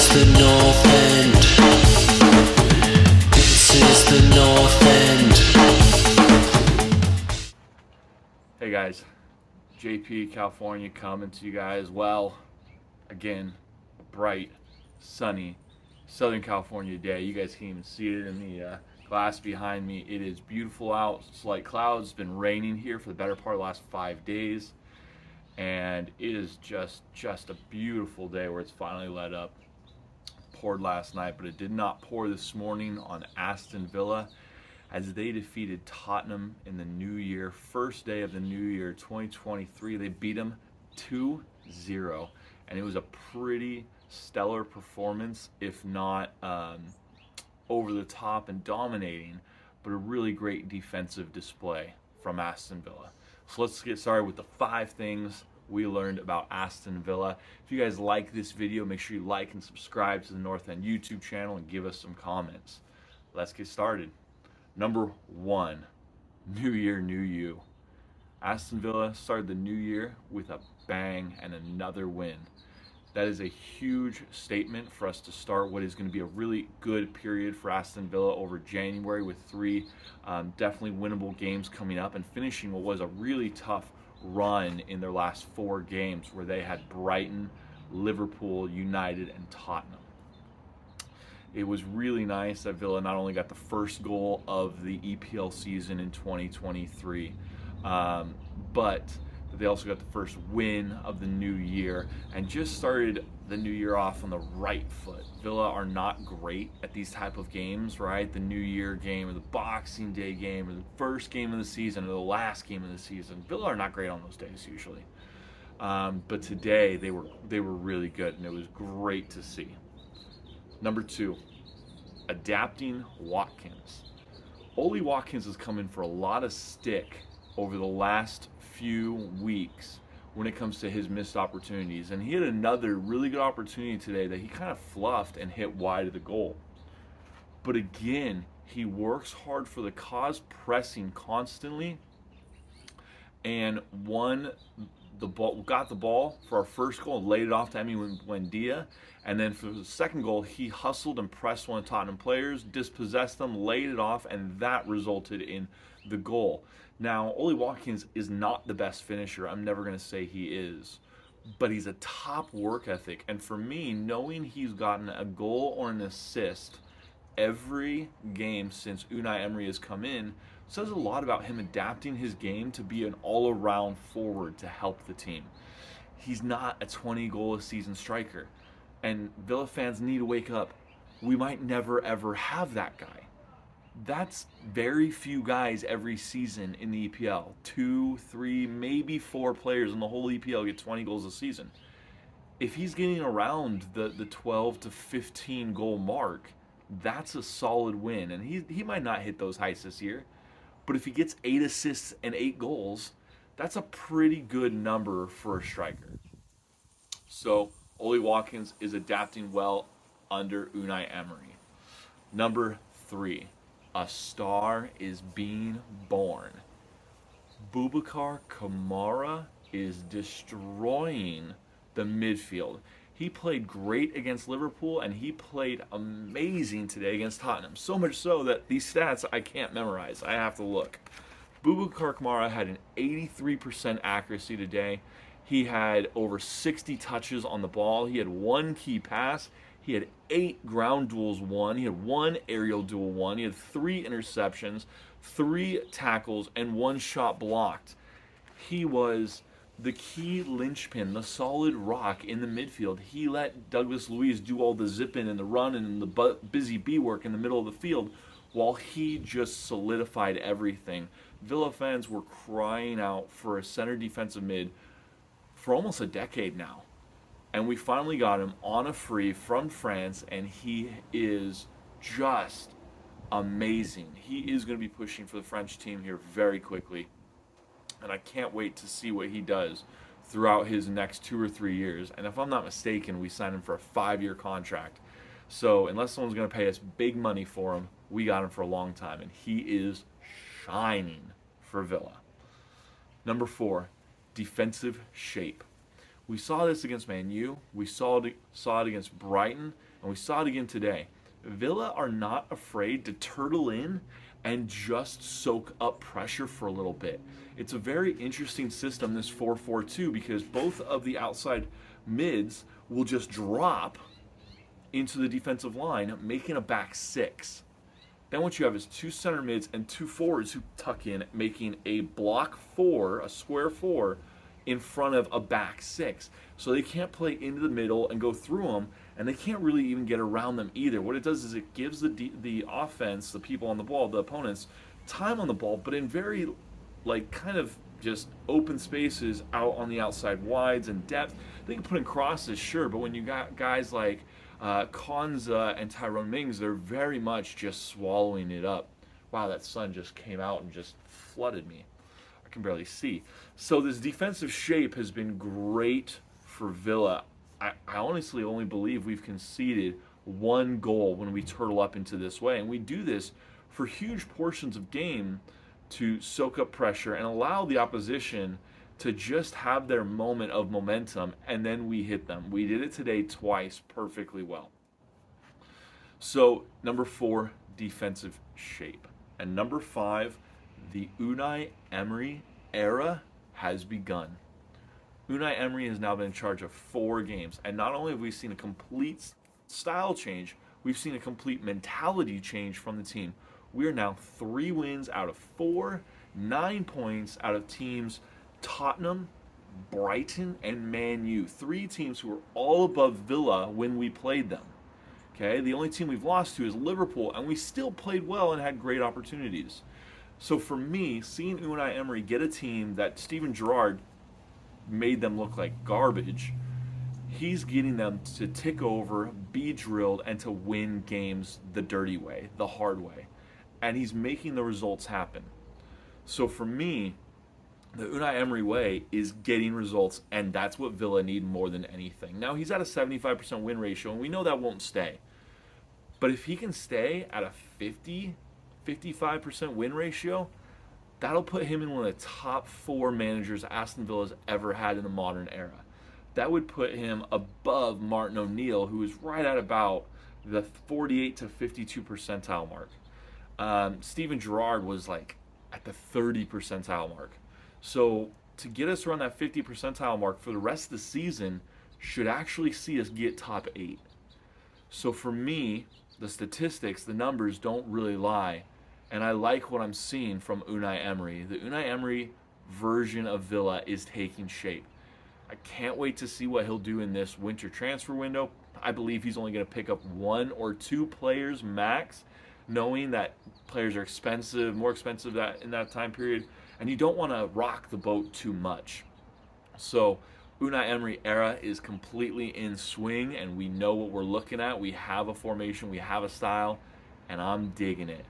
is the North End. This is the North End. Hey guys, JP, California, coming to you guys. Well, again, bright, sunny, Southern California day. You guys can even see it in the glass behind me. It is beautiful out. Slight clouds. It's been raining here for the better part of the last 5 days. And it is just a beautiful day where it's finally let up. Poured last night, but it did not pour this morning on Aston Villa as they defeated Tottenham in the new year. First day of the new year, 2023. They beat them 2-0. And it was a pretty stellar performance, if not over the top and dominating, but a really great defensive display from Aston Villa. So let's get started with the 5 things we learned about Aston Villa. If you guys like this video, make sure you like and subscribe to the North End YouTube channel and give us some comments. Let's get started. Number 1, new year, new you. Aston Villa started the new year with a bang and another win. That is a huge statement for us to start what is going to be a really good period for Aston Villa over January, with 3 definitely winnable games coming up and finishing what was a really tough run in their last 4 games where they had Brighton, Liverpool, United, and Tottenham. It was really nice that Villa not only got the first goal of the EPL season in 2023, but they also got the first win of the new year and just started the new year off on the right foot. Villa are not great at these type of games, right? The New Year game or the Boxing Day game or the first game of the season or the last game of the season. Villa are not great on those days usually. But today they were really good, and it was great to see. Number 2, adapting Watkins. Ollie Watkins has come in for a lot of stick over the last few weeks when it comes to his missed opportunities, and he had another really good opportunity today that he kind of fluffed and hit wide of the goal. But again, he works hard for the cause, pressing constantly, and got the ball for our first goal and laid it off to Emi Buendia. And then for the second goal, he hustled and pressed one of Tottenham players, dispossessed them, laid it off, and that resulted in the goal. Now, Ollie Watkins is not the best finisher. I'm never going to say he is. But he's a top work ethic. And for me, knowing he's gotten a goal or an assist every game since Unai Emery has come in says a lot about him adapting his game to be an all-around forward to help the team. He's not a 20-goal-a-season striker. And Villa fans need to wake up. We might never, ever have that guy. That's very few guys every season in the EPL. 2, 3, maybe 4 players in the whole EPL get 20 goals a season. If he's getting around the 12 to 15 goal mark, that's a solid win. And he might not hit those heights this year, but if he gets 8 assists and 8 goals, that's a pretty good number for a striker. So Ollie Watkins is adapting well under Unai Emery. Number 3. A star is being born. Boubacar Kamara is destroying the midfield. He played great against Liverpool, and he played amazing today against Tottenham. So much so that these stats I can't memorize. I have to look. Boubacar Kamara had an 83% accuracy today. He had over 60 touches on the ball. He had 1 key pass. He had 8 ground duels won. He had 1 aerial duel won. He had 3 interceptions, 3 tackles, and 1 shot blocked. He was the key linchpin, the solid rock in the midfield. He let Douglas Luiz do all the zipping and the run and the busy bee work in the middle of the field while he just solidified everything. Villa fans were crying out for a center defensive mid for almost a decade now. And we finally got him on a free from France, and he is just amazing. He is going to be pushing for the French team here very quickly. And I can't wait to see what he does throughout his next 2 or 3 years. And if I'm not mistaken, we signed him for a 5-year contract. So unless someone's going to pay us big money for him, we got him for a long time. And he is shining for Villa. Number 4, defensive shape. We saw this against Man U. We saw it against Brighton, and we saw it again today. Villa are not afraid to turtle in and just soak up pressure for a little bit. It's a very interesting system, this 4-4-2, because both of the outside mids will just drop into the defensive line, making a back six. Then what you have is two center mids and two forwards who tuck in, making a block four, a square four, in front of a back six. So they can't play into the middle and go through them, and they can't really even get around them either. What it does is it gives the offense, the people on the ball, the opponents, time on the ball, but in very, like, kind of just open spaces out on the outside wides and depth. They can put in crosses, sure, but when you got guys like Konza and Tyrone Mings, they're very much just swallowing it up. Wow, that sun just came out and just flooded me. I can barely see. So this defensive shape has been great for Villa. I honestly only believe we've conceded one goal when we turtle up into this way. And we do this for huge portions of game to soak up pressure and allow the opposition to just have their moment of momentum, and then we hit them. We did it today twice perfectly well. So, number 4, defensive shape. And number 5, the Unai Emery era has begun. Unai Emery has now been in charge of 4 games, and not only have we seen a complete style change, we've seen a complete mentality change from the team. We are now 3 wins out of 4, 9 points out of teams Tottenham, Brighton, and Man U. 3 teams who were all above Villa when we played them. Okay, the only team we've lost to is Liverpool, and we still played well and had great opportunities. So for me, seeing Unai Emery get a team that Steven Gerrard made them look like garbage, he's getting them to tick over, be drilled, and to win games the dirty way, the hard way. And he's making the results happen. So for me, the Unai Emery way is getting results, and that's what Villa need more than anything. Now, he's at a 75% win ratio, and we know that won't stay. But if he can stay at a 55% win ratio, that'll put him in one of the top 4 managers Aston Villa's ever had in the modern era. That would put him above Martin O'Neill, who is right at about the 48 to 52 percentile mark. Steven Gerrard was like at the 30 percentile mark. So to get us around that 50 percentile mark for the rest of the season should actually see us get top 8. So for me, the statistics, the numbers don't really lie. And I like what I'm seeing from Unai Emery. The Unai Emery version of Villa is taking shape. I can't wait to see what he'll do in this winter transfer window. I believe he's only going to pick up 1 or 2 players max, knowing that players are expensive, more expensive in that time period, and you don't want to rock the boat too much. So Unai Emery era is completely in swing, and we know what we're looking at. We have a formation, we have a style, and I'm digging it.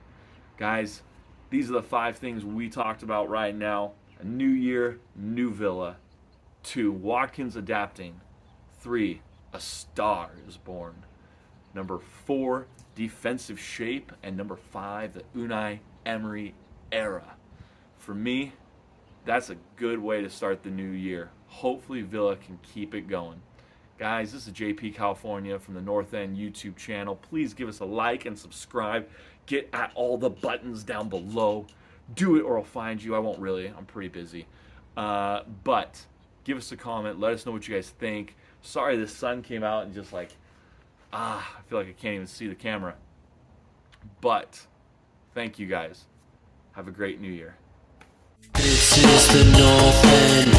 Guys, these are the 5 things we talked about right now. A new year, new Villa. 2, Watkins adapting. 3, a star is born. Number 4, defensive shape. And number 5, the Unai Emery era. For me, that's a good way to start the new year. Hopefully Villa can keep it going. Guys, this is JP California from the North End YouTube channel. Please give us a like and subscribe. Get at all the buttons down below. Do it or I'll find you. I won't really. I'm pretty busy. But give us a comment. Let us know what you guys think. Sorry the sun came out and just like, I feel like I can't even see the camera. But thank you guys. Have a great new year. This is the North End.